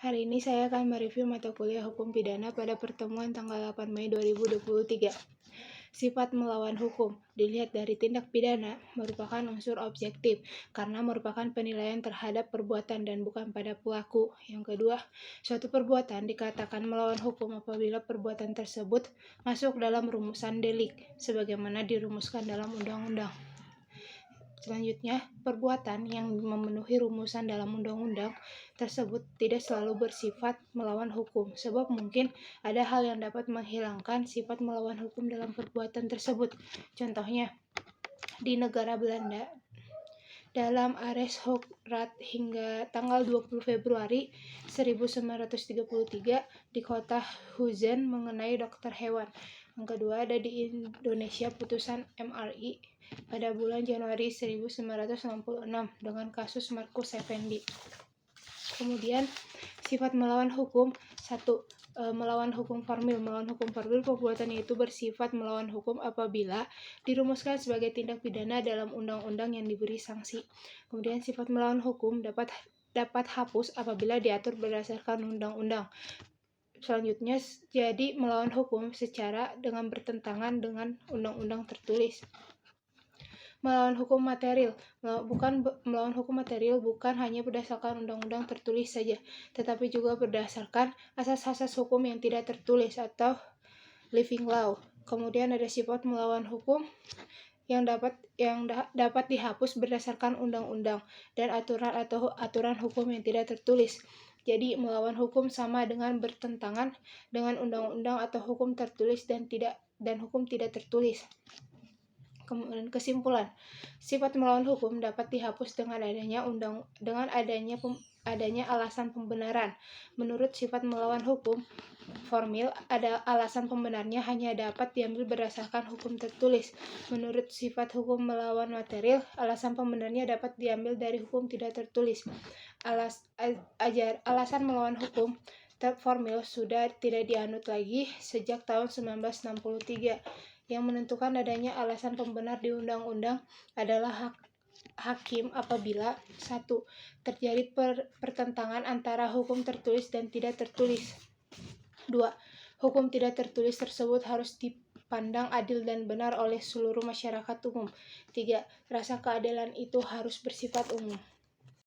Hari ini saya akan mereview mata kuliah Hukum Pidana pada pertemuan tanggal 8 Mei 2023. Sifat melawan hukum dilihat dari tindak pidana merupakan unsur objektif karena merupakan penilaian terhadap perbuatan dan bukan pada pelaku. Yang kedua, suatu perbuatan dikatakan melawan hukum apabila perbuatan tersebut masuk dalam rumusan delik sebagaimana dirumuskan dalam undang-undang. Selanjutnya, perbuatan yang memenuhi rumusan dalam undang-undang tersebut tidak selalu bersifat melawan hukum, sebab mungkin ada hal yang dapat menghilangkan sifat melawan hukum dalam perbuatan tersebut. Contohnya, di negara Belanda, dalam Arrest Hoogstraat hingga tanggal 20 Februari 1933 di kota Huizen mengenai dokter hewan. Yang kedua ada di Indonesia putusan MRI pada bulan Januari 1966 dengan kasus Markus Effendi. Kemudian sifat melawan hukum. 1. Melawan hukum formil. Melawan hukum formil perbuatan itu bersifat melawan hukum apabila dirumuskan sebagai tindak pidana dalam undang-undang yang diberi sanksi. Kemudian sifat melawan hukum dapat hapus apabila diatur berdasarkan undang-undang. Selanjutnya, jadi melawan hukum secara dengan bertentangan dengan undang-undang tertulis. Melawan hukum material. Melawan hukum material bukan hanya berdasarkan undang-undang tertulis saja, tetapi juga berdasarkan asas-asas hukum yang tidak tertulis atau living law. Kemudian ada sifat melawan hukum yang dapat dihapus berdasarkan undang-undang dan aturan hukum yang tidak tertulis. Jadi melawan hukum sama dengan bertentangan dengan undang-undang atau hukum tertulis dan hukum tidak tertulis. Kemudian kesimpulan, sifat melawan hukum dapat dihapus dengan adanya alasan pembenaran. Menurut sifat melawan hukum formil, ada alasan pembenarnya hanya dapat diambil berdasarkan hukum tertulis. Menurut sifat hukum melawan material, alasan pembenarnya dapat diambil dari hukum tidak tertulis. Alasan melawan hukum formil sudah tidak dianut lagi sejak tahun 1963. Yang menentukan adanya alasan pembenar di undang-undang adalah hakim apabila 1. Terjadi pertentangan antara hukum tertulis dan tidak tertulis. 2. Hukum tidak tertulis tersebut harus dipandang adil dan benar oleh seluruh masyarakat umum. 3. Rasa keadilan itu harus bersifat umum.